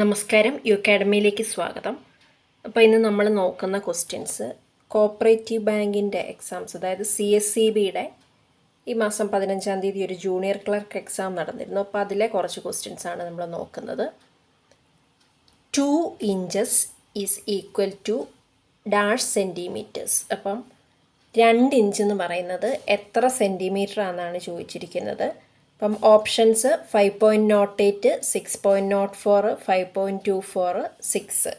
നമസ്കാരം, അക്കാഡമിയിലേക്ക് സ്വാഗതം. അപ്പോൾ ഇന്ന് നമ്മൾ നോക്കുന്ന ക്വസ്റ്റ്യൻസ് കോപ്പറേറ്റീവ് ബാങ്കിൻ്റെ എക്സാംസ്, അതായത് CSCBയുടെ ഈ മാസം 15-ാം തീയതി ഒരു ജൂനിയർ ക്ലർക്ക് എക്സാം നടന്നിരുന്നു. അപ്പോൾ അതിലെ കുറച്ച് ക്വസ്റ്റ്യൻസാണ് നമ്മൾ നോക്കുന്നത്. 2 inches is equal to dash centimetres. അപ്പം 2 ഇഞ്ച് എന്ന് പറയുന്നത് എത്ര സെൻറ്റിമീറ്റർ ആണെന്നാണ് ചോദിച്ചിരിക്കുന്നത്. അപ്പം ഓപ്ഷൻസ് 5.08, 6.04, 5.24, 6.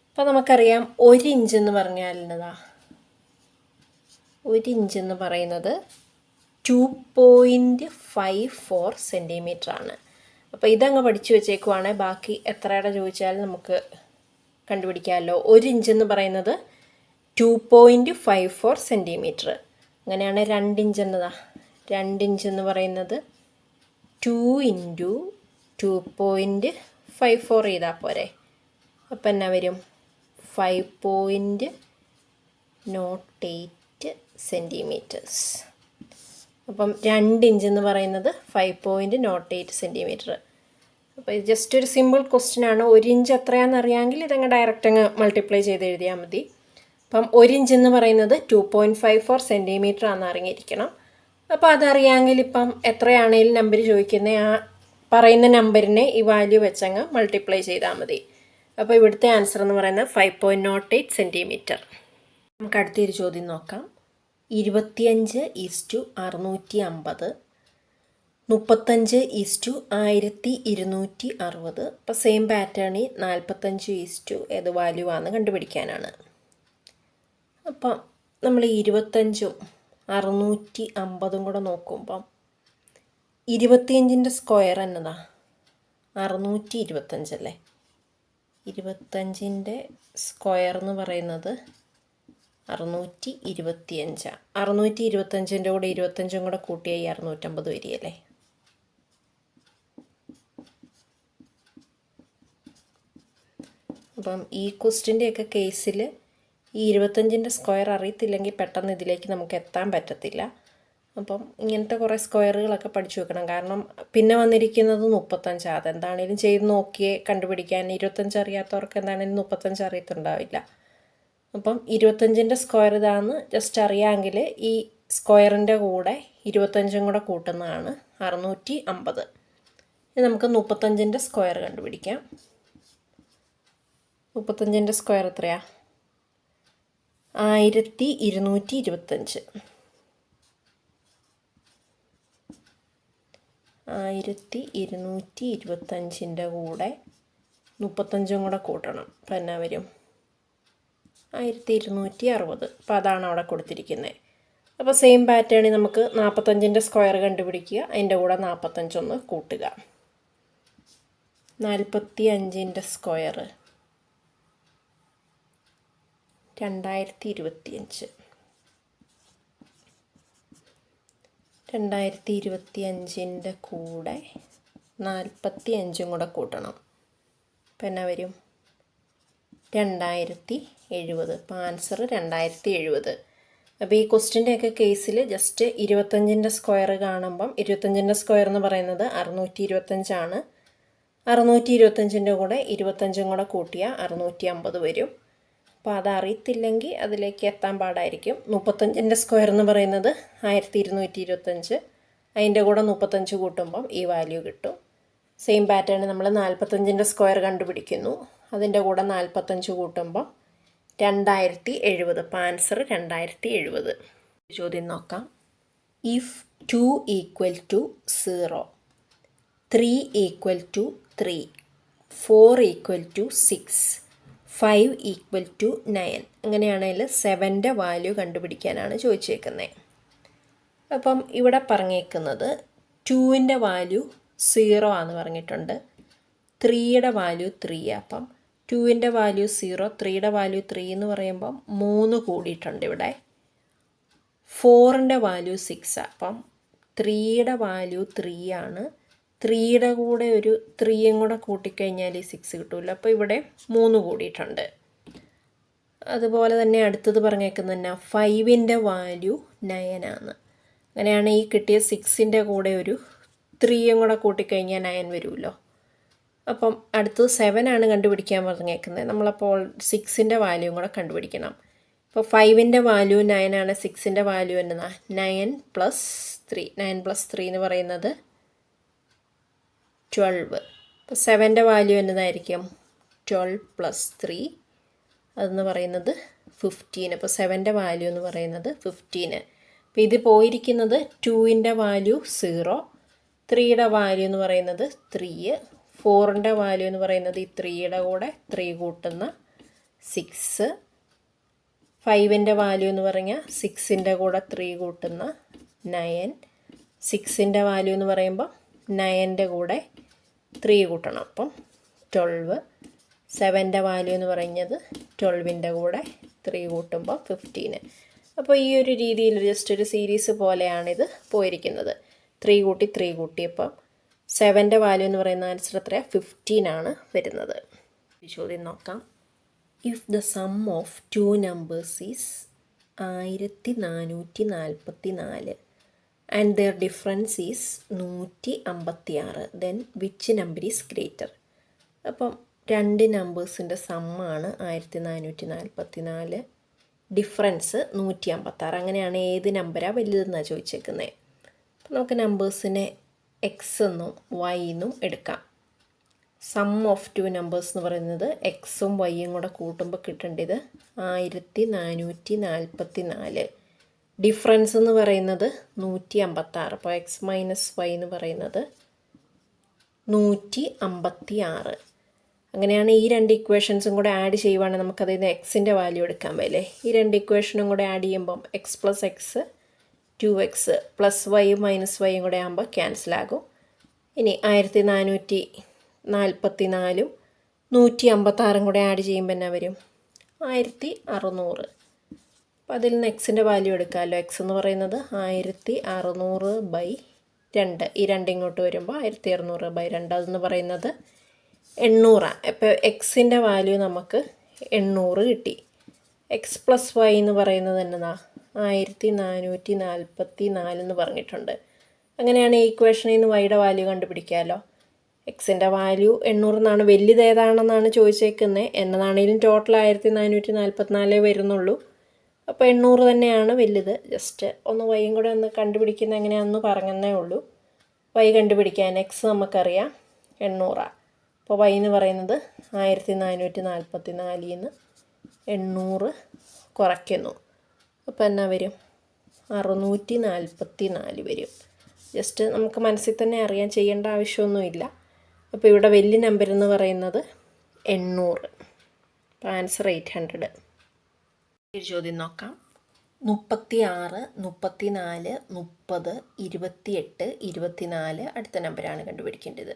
അപ്പോൾ നമുക്കറിയാം 1 ഇഞ്ച് എന്ന് പറഞ്ഞാൽ എന്നതാ, 1 ഇഞ്ച് എന്ന് പറയുന്നത് 2.54 സെൻറ്റിമീറ്റർ ആണ്. അപ്പോൾ ഇതങ്ങ് പഠിച്ചു വെച്ചേക്കുവാണെങ്കിൽ ബാക്കി എത്രയുടെ ചോദിച്ചാലും നമുക്ക് കണ്ടുപിടിക്കാമല്ലോ. 1 ഇഞ്ച് എന്ന് പറയുന്നത് 2.54 സെൻറ്റിമീറ്റർ. അങ്ങനെയാണ് 2 ഇഞ്ച് എന്നതാ, 2 ഇഞ്ച് എന്ന് പറയുന്നത് 2 × 2.54 ചെയ്താൽ പോരെ. അപ്പം എന്നാ വരും? 5.08 സെൻറ്റിമീറ്റേഴ്സ്. അപ്പം 2 ഇഞ്ച് എന്ന് പറയുന്നത് 5.08 സെൻറ്റിമീറ്റർ. അപ്പോൾ ഇത് ജസ്റ്റ് ഒരു സിമ്പിൾ ക്വസ്റ്റ്യൻ ആണ്. 1 ഇഞ്ച് എത്രയാണെന്ന് അറിയാമെങ്കിൽ ഇതങ്ങ് ഡയറക്റ്റ് അങ്ങ് മൾട്ടിപ്ലൈ ചെയ്ത് എഴുതിയാൽ മതി. അപ്പം 1 ഇഞ്ച് എന്ന് പറയുന്നത് 2.54 സെൻറ്റിമീറ്റർ ആണെന്ന് അറിഞ്ഞിരിക്കണം. അപ്പോൾ അതറിയാമെങ്കിൽ ഇപ്പം എത്രയാണെങ്കിലും നമ്പർ ചോദിക്കുന്ന ആ പറയുന്ന നമ്പറിനെ ഈ വാല്യൂ വെച്ചങ്ങ് മൾട്ടിപ്ലൈ ചെയ്താൽ മതി. അപ്പോൾ ഇവിടുത്തെ ആൻസർ എന്ന് പറയുന്നത് 5.08 സെൻറ്റിമീറ്റർ. നമുക്ക് അടുത്തൊരു ചോദ്യം നോക്കാം. 25:650, 35:1260. അപ്പോൾ സെയിം പാറ്റേണിൽ 45 ഏത് വാല്യൂ ആണെന്ന് കണ്ടുപിടിക്കാനാണ്. അപ്പം നമ്മൾ 25ഉം 650 കൂടെ നോക്കുമ്പം 25ൻ്റെ സ്ക്വയർ എന്നതാ 625 അല്ലേ. 25ൻ്റെ സ്ക്വയർ എന്ന് പറയുന്നത് 625. 625ൻ്റെ കൂടെ 25ഉം കൂടെ കൂട്ടിയാൽ 650 വരികയല്ലേ. അപ്പം ഈ ക്വസ്റ്റ്യൻ്റെയൊക്കെ കേസിൽ ഈ 25ൻ്റെ സ്ക്വയർ അറിയത്തില്ലെങ്കിൽ പെട്ടെന്ന് ഇതിലേക്ക് നമുക്ക് എത്താൻ പറ്റത്തില്ല. അപ്പം ഇങ്ങനത്തെ കുറേ സ്ക്വയറുകളൊക്കെ പഠിച്ചു വെക്കണം. കാരണം പിന്നെ വന്നിരിക്കുന്നത് 35. അതെന്താണേലും ചെയ്ത് നോക്കിയേ കണ്ടുപിടിക്കാൻ. 25 അറിയാത്തവർക്ക് എന്താണേലും 35 അറിയത്തുണ്ടാവില്ല. അപ്പം 25ൻ്റെ സ്ക്വയർ ഇതാണെന്ന് ജസ്റ്റ് അറിയാമെങ്കിൽ ഈ സ്ക്വയറിൻ്റെ കൂടെ 25ഉം കൂടെ കൂട്ടുന്നതാണ് 650. ഇനി നമുക്ക് 35ൻ്റെ സ്ക്വയർ കണ്ടുപിടിക്കാം. 35ൻ്റെ സ്ക്വയർ എത്രയാണ്? 1225. 1225ൻ്റെ കൂടെ 35ഉം കൂടെ കൂട്ടണം. അപ്പം എന്നാ വരും? 1260. അപ്പോൾ അതാണ് അവിടെ കൊടുത്തിരിക്കുന്നത്. അപ്പോൾ സെയിം പാറ്റേണിൽ നമുക്ക് 45ൻ്റെ സ്ക്വയർ കണ്ടുപിടിക്കുക, അതിൻ്റെ കൂടെ 45 കൂട്ടുക. 45ൻ്റെ സ്ക്വയർ 2025. 2025ൻ്റെ കൂടെ 45ഉം കൂടെ കൂട്ടണം. അപ്പം എന്നാ വരും? 2070. അപ്പോൾ ആൻസർ 2070. അപ്പോൾ ഈ ക്വസ്റ്റ്യൻ്റെയൊക്കെ കേസിൽ ജസ്റ്റ് 25ൻ്റെ സ്ക്വയർ കാണുമ്പം 25ൻ്റെ സ്ക്വയർ എന്ന് പറയുന്നത് 625 ആണ്. 625ൻ്റെ കൂടെ 25ഉം കൂടെ കൂട്ടിയാൽ 650 വരും. അപ്പോൾ അതറിയത്തില്ലെങ്കിൽ അതിലേക്ക് എത്താൻ പാടായിരിക്കും. 35ൻ്റെ സ്ക്വയർ എന്ന് പറയുന്നത് 1225. അതിൻ്റെ കൂടെ 35 കൂട്ടുമ്പം ഈ വാല്യൂ കിട്ടും. സെയിം പാറ്റേൺ നമ്മൾ 45ൻ്റെ സ്ക്വയർ കണ്ടുപിടിക്കുന്നു, അതിൻ്റെ കൂടെ 45 കൂട്ടുമ്പം 2070. അപ്പോൾ ആൻസർ 2070. ചോദ്യം നോക്കാം. ഇഫ് 2 = 0, 3 = 3, 4 = 6, 5 = 9. അങ്ങനെയാണെങ്കിൽ 7ൻ്റെ വാല്യൂ കണ്ടുപിടിക്കാനാണ് ചോദിച്ചേക്കുന്നത്. അപ്പം ഇവിടെ പറഞ്ഞേക്കുന്നത് 2ൻ്റെ വാല്യൂ 0 ആണെന്ന് പറഞ്ഞിട്ടുണ്ട്, 3യുടെ വാല്യൂ 3. അപ്പം 2ൻ്റെ വാല്യൂ 0, 3യുടെ വാല്യൂ 3 എന്ന് പറയുമ്പം 3 കൂടിയിട്ടുണ്ട് ഇവിടെ. 4ൻ്റെ വാല്യൂ 6. അപ്പം 3യുടെ വാല്യൂ 3 ആണ്. 3യുടെ കൂടെ ഒരു 3യും കൂടെ കൂട്ടിക്കഴിഞ്ഞാൽ 6 കിട്ടില്ല. അപ്പോൾ ഇവിടെ 3 കൂടിയിട്ടുണ്ട്. അതുപോലെ തന്നെ അടുത്തത് പറഞ്ഞേക്കുന്നത് 5ൻ്റെ വാല്യൂ 9 ആണ്. അങ്ങനെയാണ് ഈ കിട്ടിയ 6ൻ്റെ കൂടെ ഒരു 3യും കൂടെ കൂട്ടിക്കഴിഞ്ഞാൽ 9 വരുമല്ലോ. അപ്പം അടുത്തത് 7 ആണ് കണ്ടുപിടിക്കാൻ പറഞ്ഞേക്കുന്നത്. നമ്മളപ്പോൾ 6ൻ്റെ വാല്യൂവും കൂടെ കണ്ടുപിടിക്കണം. ഇപ്പോൾ 5ൻ്റെ വാല്യൂ 9 ആണ്, 6ൻ്റെ വാല്യൂ എന്നതാ 9 + 3. 9 + 3 എന്ന് പറയുന്നത് 12. അപ്പോൾ 7ൻ്റെ വാല്യൂ എന്നതായിരിക്കും 12 + 3, അതെന്ന് പറയുന്നത് 15. അപ്പോൾ 7ൻ്റെ വാല്യൂ എന്ന് പറയുന്നത് 15. അപ്പോൾ ഇത് പോയിരിക്കുന്നത് 2ൻ്റെ വാല്യൂ 0, 3യുടെ വാല്യൂ എന്ന് പറയുന്നത് 3, 4ൻ്റെ വാല്യൂ എന്ന് പറയുന്നത് ഈ 3യുടെ കൂടെ 3 കൂട്ടുന്ന 6, 5ൻ്റെ വാല്യൂ എന്ന് പറഞ്ഞാൽ 6ൻ്റെ കൂടെ 3 കൂട്ടുന്ന 9, 6ൻ്റെ വാല്യൂ എന്ന് പറയുമ്പോൾ 9ൻ്റെ കൂടെ 3 കൂട്ടണം, അപ്പം 12. 7ൻ്റെ വാല്യൂ എന്ന് പറയുന്നത് 12ൻ്റെ കൂടെ 3 കൂട്ടുമ്പോൾ 15. അപ്പോൾ ഈ ഒരു രീതിയിൽ ജസ്റ്റ് ഒരു സീരീസ് പോലെയാണിത് പോയിരിക്കുന്നത്. 3 കൂട്ടി 3 കൂട്ടിയപ്പം 7ൻ്റെ വാല്യൂ എന്ന് പറയുന്ന ആൻസർ എത്രയാണ്? 15 ആണ് വരുന്നത്. ഈ ചോദ്യം നോക്കാം. If the sum of 2 numbers is 1444 and their difference is 156, then which number is greater? അപ്പം 2 നമ്പേഴ്സിൻ്റെ സമ്മാണ് 1444, ഡിഫറൻസ് 156. അങ്ങനെയാണ് ഏത് നമ്പരാണ് വലുതെന്നാണ് ചോദിച്ചേക്കുന്നത്. അപ്പോൾ നമുക്ക് നമ്പേഴ്സിനെ എക്സ് എന്നും വൈ എന്നും എടുക്കാം. സം ഓഫ് 2 numbers എന്ന് പറയുന്നത് എക്സും വൈയും കൂടെ കൂട്ടുമ്പോൾ കിട്ടേണ്ടത് 1444. ഡിഫറൻസ് എന്ന് പറയുന്നത് 156. അപ്പോൾ എക്സ് മൈനസ് വൈ എന്ന് പറയുന്നത് 156. അങ്ങനെയാണ് ഈ 2 ഇക്വേഷൻസും കൂടെ ആഡ് ചെയ്യുവാണെങ്കിൽ നമുക്കതിൽ നിന്ന് എക്സിൻ്റെ വാല്യൂ എടുക്കാൻ പറ്റില്ലേ. ഈ 2 ഇക്വേഷനും കൂടെ ആഡ് ചെയ്യുമ്പം x plus x 2x plus വൈയും മൈനസ് വൈയും കൂടെ ആകുമ്പോൾ ക്യാൻസലാകും. ഇനി 1444ഉം 156ഉം കൂടെ ആഡ് ചെയ്യുമ്പോൾ എന്നാ വരും? 1600. അപ്പോൾ അതിൽ നിന്ന് എക്സിൻ്റെ വാല്യൂ എടുക്കാമല്ലോ. എക്സ് എന്ന് പറയുന്നത് 1600/2. ഈ 2 ഇങ്ങോട്ട് വരുമ്പോൾ 1600/2, അതെന്ന് പറയുന്നത് 800. അപ്പോൾ എക്സിൻ്റെ വാല്യൂ നമുക്ക് 800 കിട്ടി. എക്സ് പ്ലസ് വൈ എന്ന് പറയുന്നത് എന്നതാ 1444 എന്ന് പറഞ്ഞിട്ടുണ്ട്. അങ്ങനെയാണ് ഈ ഇക്വേഷനിൽ നിന്ന് വൈയുടെ വാല്യൂ കണ്ടുപിടിക്കാമല്ലോ. എക്സിൻ്റെ വാല്യൂ 800 എന്നാണ്, വലുത് ഏതാണെന്നാണ് ചോദിച്ചേക്കുന്നത്. എന്നതാണെങ്കിലും ടോട്ടൽ 1444 വരുന്നുള്ളൂ. അപ്പോൾ 800 തന്നെയാണ് വലുത്. ജസ്റ്റ് ഒന്ന് വൈയും കൂടെ ഒന്ന് കണ്ടുപിടിക്കുന്ന എങ്ങനെയാണെന്ന് പറഞ്ഞതേ ഉള്ളൂ. വൈ കണ്ടുപിടിക്കാൻ എക്സ് നമുക്കറിയാം 800. അപ്പോൾ വൈ എന്ന് പറയുന്നത് 1444 നിന്ന് 800 കുറയ്ക്കുന്നു. അപ്പോൾ എന്നാ വരും? 644 വരും. ജസ്റ്റ് നമുക്ക് മനസ്സിൽ തന്നെ അറിയാൻ, ചെയ്യേണ്ട ആവശ്യമൊന്നുമില്ല. അപ്പോൾ ഇവിടെ വലിയ നമ്പർ എന്ന് പറയുന്നത് 800. അപ്പോൾ ആൻസർ 800. ഒരു ചോദ്യം നോക്കാം. 36, 34, 30, 28, 24 അടുത്ത നമ്പറാണ് കണ്ടുപിടിക്കേണ്ടത്.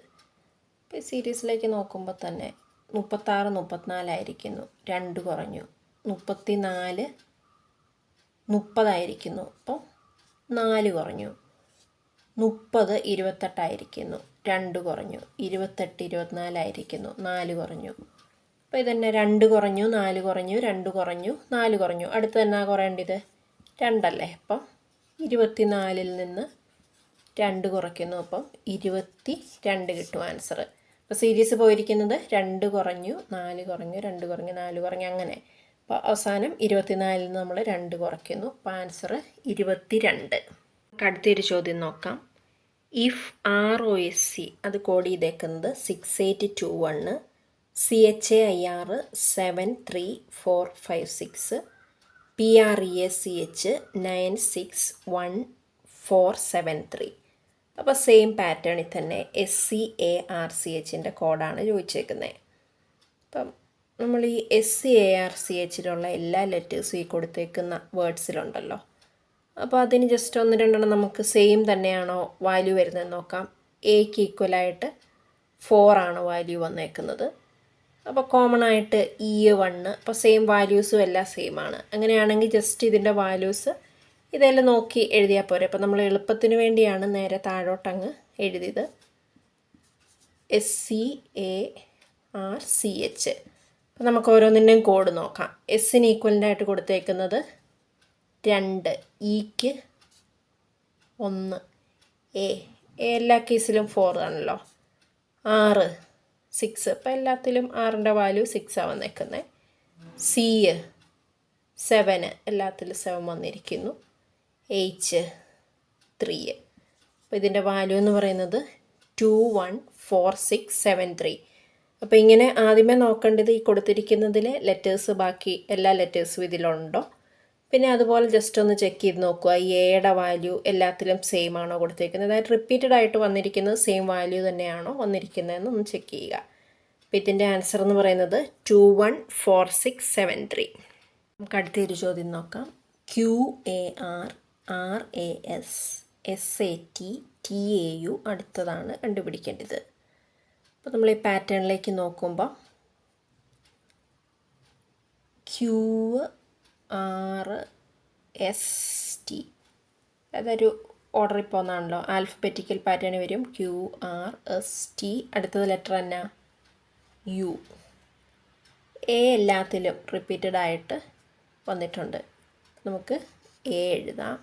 ഇപ്പോൾ സീരീസിലേക്ക് നോക്കുമ്പോൾ തന്നെ 36 34 ആയിരിക്കുന്നു, 2 കുറഞ്ഞു. 34 30 ആയിരിക്കുന്നു, അപ്പോൾ 4 കുറഞ്ഞു. 30 28 ആയിരിക്കുന്നു, 2 കുറഞ്ഞു. 28 24 ആയിരിക്കുന്നു, 4 കുറഞ്ഞു. അപ്പോൾ ഇതന്നെ 2 കുറഞ്ഞു, 4 കുറഞ്ഞു, 2 കുറഞ്ഞു, 4 കുറഞ്ഞു. അടുത്ത് തന്നെ കുറയേണ്ടത് 2 അല്ലേ. അപ്പം 24 നിന്ന് 2 കുറയ്ക്കുന്നു, അപ്പം 22 കിട്ടും ആൻസർ. അപ്പോൾ സീരീസ് പോയിരിക്കുന്നത് 2 കുറഞ്ഞു, 4 കുറഞ്ഞു, 2 കുറഞ്ഞു, 4 കുറഞ്ഞു, അങ്ങനെ. അപ്പോൾ അവസാനം 24 നിന്ന് നമ്മൾ 2 കുറയ്ക്കുന്നു. അപ്പോൾ ആൻസർ 22. അടുത്തൊരു ചോദ്യം നോക്കാം. ഇഫ് ROSC അത് കോഡ് ചെയ്തേക്കുന്നത് 6821, CHAIR 73456, PREACH 96143. അപ്പോൾ സെയിം പാറ്റേണിൽ തന്നെ SCARCHൻ്റെ കോഡാണ് ചോദിച്ചേക്കുന്നത്. അപ്പം നമ്മൾ ഈ SCARCHിലുള്ള എല്ലാ ലെറ്റേഴ്സും ഈ കൊടുത്തേക്കുന്ന വേർഡ്സിലുണ്ടല്ലോ. അപ്പോൾ അതിന് ജസ്റ്റ് 1-2 നമുക്ക് സെയിം തന്നെയാണോ വാല്യൂ വരുന്നതെന്ന് നോക്കാം. എക്ക് ഈക്വലായിട്ട് 4 ആണ് വാല്യൂ വന്നേക്കുന്നത്. അപ്പോൾ കോമൺ ആയിട്ട് E1, അപ്പോൾ സെയിം വാല്യൂസും എല്ലാം സെയിം ആണ്. അങ്ങനെയാണെങ്കിൽ ജസ്റ്റ് ഇതിൻ്റെ വാല്യൂസ് ഇതെല്ലാം നോക്കി എഴുതിയാൽ പോരെ. അപ്പോൾ നമ്മൾ എളുപ്പത്തിന് വേണ്ടിയാണ് നേരെ താഴോട്ടങ്ങ് എഴുതിയത്. SCARCH. അപ്പോൾ നമുക്ക് ഓരോന്നിൻ്റെയും കോഡ് നോക്കാം. എസ്സിന് ഈക്വലൻ്റായിട്ട് കൊടുത്തേക്കുന്നത് 2, ഇക്ക് 1, എ എല്ലാ കേസിലും 4 ആണല്ലോ. 6 6. ഇപ്പോൾ എല്ലാത്തിലും ആറിൻ്റെ വാല്യൂ 6 വന്നേക്കുന്നത്. സി 7, എല്ലാത്തിലും 7 വന്നിരിക്കുന്നു. H 3. അപ്പോൾ ഇതിൻ്റെ വാല്യൂ എന്ന് പറയുന്നത് 214673. അപ്പോൾ ഇങ്ങനെ ആദ്യമേ നോക്കേണ്ടത് ഈ കൊടുത്തിരിക്കുന്നതിൽ ലെറ്റേഴ്സ് ബാക്കി എല്ലാ ലെറ്റേഴ്സും ഇതിലുണ്ടോ, പിന്നെ അതുപോലെ ജസ്റ്റ് ഒന്ന് ചെക്ക് ചെയ്ത് നോക്കുക ഈ എയുടെ വാല്യൂ എല്ലാത്തിലും സെയിം ആണോ കൊടുത്തിരിക്കുന്നത്, അതായത് റിപ്പീറ്റഡ് ആയിട്ട് വന്നിരിക്കുന്നത് സെയിം വാല്യൂ തന്നെയാണോ വന്നിരിക്കുന്നതെന്ന് ഒന്ന് ചെക്ക് ചെയ്യുക. അപ്പോൾ ഇതിൻ്റെ ആൻസർ എന്ന് പറയുന്നത് 214673. നമുക്ക് അടുത്തൊരു ചോദ്യം നോക്കാം. QAR RAS SAT TAU അടുത്തതാണ് കണ്ടുപിടിക്കേണ്ടത്. അപ്പോൾ നമ്മൾ ഈ പാറ്റേണിലേക്ക് നോക്കുമ്പോൾ QRST അതൊരു ഓർഡറിൽ പോകുന്നതാണല്ലോ, ആൽഫബറ്റിക്കൽ പാറ്റേൺ വരും. QRST അടുത്തത് ലെറ്റർ എന്നാ U. എ എല്ലാത്തിലും റിപ്പീറ്റഡ് ആയിട്ട് വന്നിട്ടുണ്ട്. നമുക്ക് എ എഴുതാം.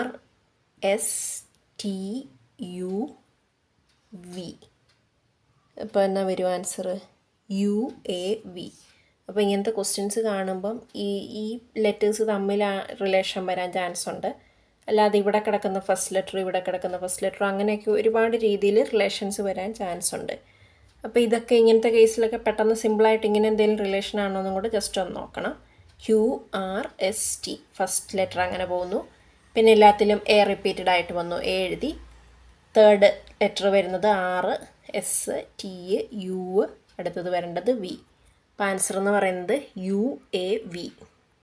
RSTUV. അപ്പോൾ എന്നാ വരും ആൻസർ? UAV. അപ്പോൾ ഇങ്ങനത്തെ ക്വസ്റ്റ്യൻസ് കാണുമ്പം ഈ ലെറ്റേഴ്സ് തമ്മിൽ റിലേഷൻ വരാൻ ചാൻസ് ഉണ്ട്. അല്ലാതെ ഇവിടെ കിടക്കുന്ന ഫസ്റ്റ് ലെറ്റർ ഇവിടെ കിടക്കുന്ന ഫസ്റ്റ് ലെറ്റർ അങ്ങനെയൊക്കെ ഒരുപാട് രീതിയിൽ റിലേഷൻസ് വരാൻ ചാൻസ് ഉണ്ട്. അപ്പോൾ ഇതൊക്കെ ഇങ്ങനത്തെ കേസിലൊക്കെ പെട്ടെന്ന് സിമ്പിളായിട്ട് ഇങ്ങനെ എന്തെങ്കിലും റിലേഷൻ ആണോ എന്നും കൂടെ ജസ്റ്റ് ഒന്ന് നോക്കണം. QRST ഫസ്റ്റ് ലെറ്റർ അങ്ങനെ പോകുന്നു. പിന്നെ എല്ലാത്തിലും എ റിപ്പീറ്റഡ് ആയിട്ട് വന്നു, എ എഴുതി. തേർഡ് ലെറ്റർ വരുന്നത് RSTU, അടുത്തത് വരേണ്ടത് V. അപ്പോൾ ആൻസർ എന്ന് പറയുന്നത് UAV.